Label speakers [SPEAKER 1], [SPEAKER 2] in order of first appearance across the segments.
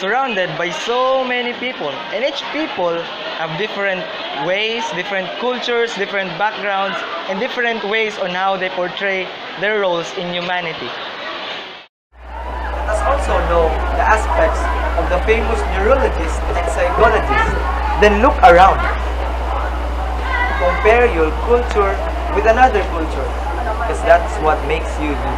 [SPEAKER 1] surrounded by so many people, and each people have different ways, different cultures, different backgrounds, and different ways on how they portray their roles in humanity.
[SPEAKER 2] Let us also know the aspects of the famous neurologist and psychologist. Then look around. Compare your culture with another culture, because that's what makes you you.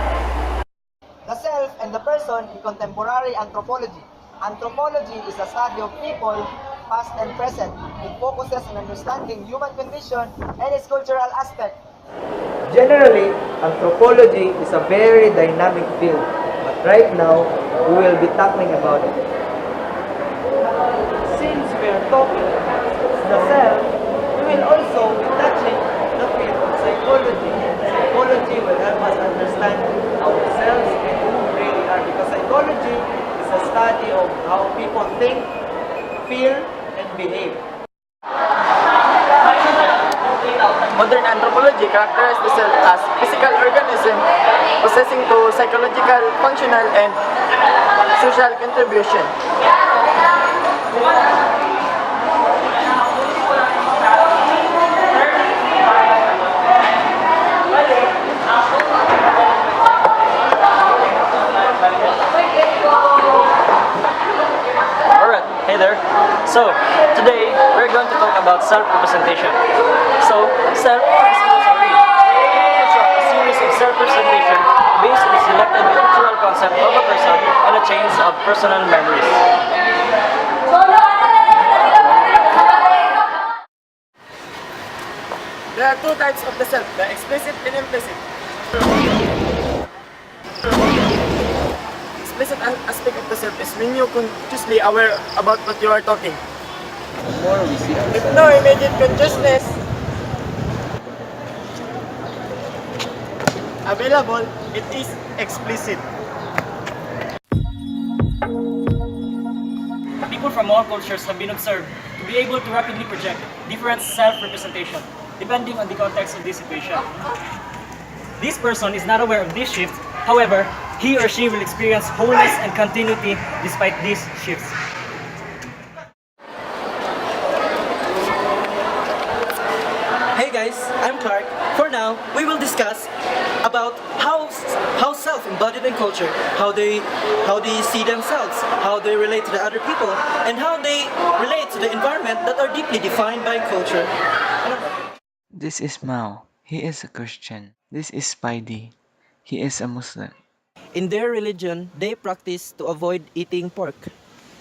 [SPEAKER 3] The self and the person in contemporary anthropology. Anthropology is a study of people, past and present. It focuses on understanding human condition and its cultural aspect.
[SPEAKER 2] Generally, anthropology is a very dynamic field, but right now, we will be tackling about it. Since we are talking the self, we will also be touching the field of psychology. Psychology will help us understand ourselves and who we really are, because psychology is a study of how people think, feel, and behave.
[SPEAKER 4] Modern anthropology characterizes the self as physical organism possessing to psychological, functional, and social contribution.
[SPEAKER 5] Alright, hey there. So, today we're going to talk about self-representation. So, self is illusory. It constructs a series of self-representation based on the selected cultural concept of a person and a chain of personal memories.
[SPEAKER 4] There are two types of the self, the explicit and implicit. Explicit aspect of the self is when you're consciously aware about what you are talking.
[SPEAKER 2] The more we see
[SPEAKER 4] With
[SPEAKER 2] ourselves,
[SPEAKER 4] no immediate consciousness available, it is explicit.
[SPEAKER 5] People from all cultures have been observed to be able to rapidly project different self-representation depending on the context of this situation. This person is not aware of these shifts, however, he or she will experience wholeness and continuity despite these shifts.
[SPEAKER 6] Hey guys, I'm Clark. For now, we will discuss about how self-embodied in culture, how they see themselves, how they relate to the other people, and how they relate to the environment that are deeply defined by culture.
[SPEAKER 7] This is Mao. He is a Christian. This is Spidey. He is a Muslim.
[SPEAKER 3] In their religion, they practice to avoid eating pork.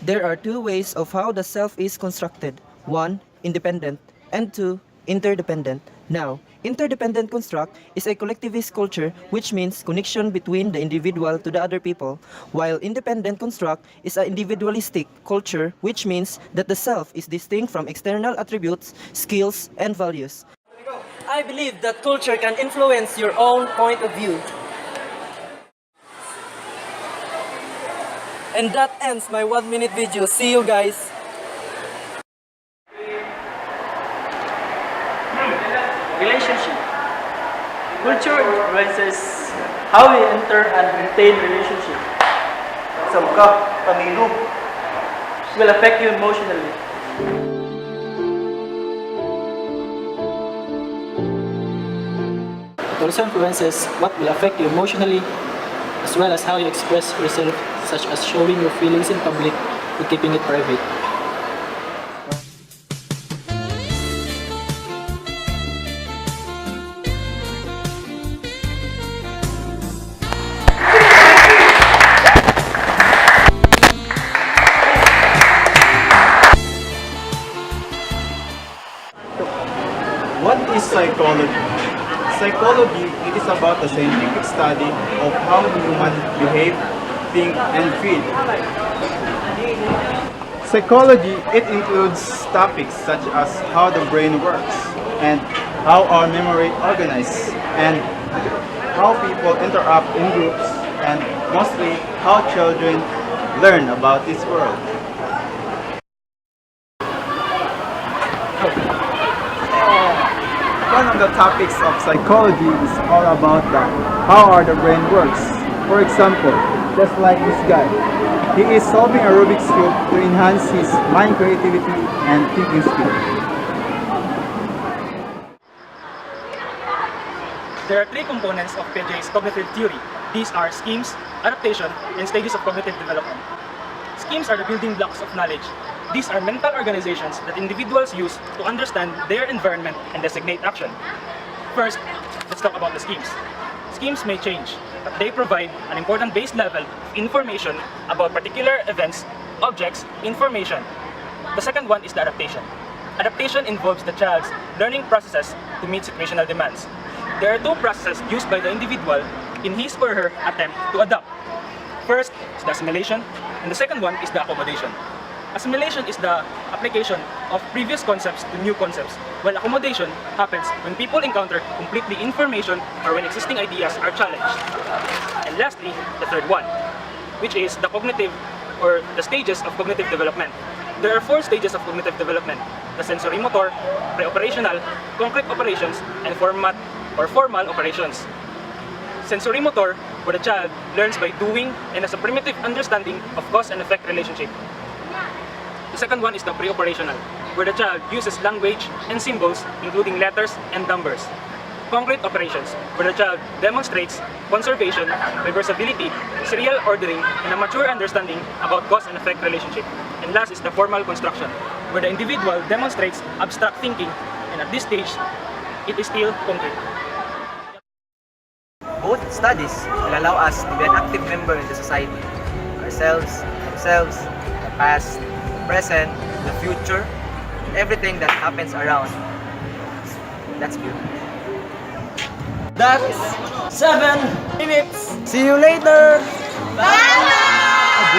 [SPEAKER 3] There are two ways of how the self is constructed. One, independent, and two, interdependent. Now, interdependent construct is a collectivist culture, which means connection between the individual to the other people, while independent construct is an individualistic culture, which means that the self is distinct from external attributes, skills, and values. I believe that culture can influence your own point of view. And that ends my 1-minute video. See you guys.
[SPEAKER 5] Relationship. Culture influences how we enter and maintain relationship. Will affect you emotionally. It also influences what will affect you emotionally, as well as how you express yourself, such as showing your feelings in public or keeping it private.
[SPEAKER 8] What is psychology? Psychology, it is about the scientific study of how humans behave, think, and feel. Psychology, it includes topics such as how the brain works, and how our memory organizes, and how people interact in groups, and mostly how children learn about this world. One of the topics of psychology is all about how our brain works. For example, just like this guy. He is solving a Rubik's Cube to enhance his mind creativity and thinking skill.
[SPEAKER 5] There are three components of Piaget's cognitive theory. These are schemes, adaptation, and stages of cognitive development. Schemes are the building blocks of knowledge. These are mental organizations that individuals use to understand their environment and designate action. First, let's talk about the schemes. Schemes may change, but they provide an important base level of information about particular events, objects, information. The second one is the adaptation. Adaptation involves the child's learning processes to meet situational demands. There are two processes used by the individual in his or her attempt to adapt. First is the assimilation, and the second one is the accommodation. Assimilation is the application of previous concepts to new concepts, while accommodation happens when people encounter completely information or when existing ideas are challenged. And lastly, the third one, which is the cognitive or the stages of cognitive development. There are 4 stages of cognitive development: the sensory-motor, pre-operational, concrete operations, and formal operations. Sensory-motor, where the child learns by doing and has a primitive understanding of cause and effect relationship. The second one is the pre-operational, where the child uses language and symbols, including letters and numbers. Concrete operations, where the child demonstrates conservation, reversibility, serial ordering, and a mature understanding about cause and effect relationship. And last is the formal construction, where the individual demonstrates abstract thinking, and at this stage, it is still concrete.
[SPEAKER 2] Both studies will allow us to be an active member in the society. Ourselves, the past, the present, the future, everything that happens around. That's beautiful.
[SPEAKER 6] That's 7 minutes.
[SPEAKER 2] See you later!
[SPEAKER 6] Bye!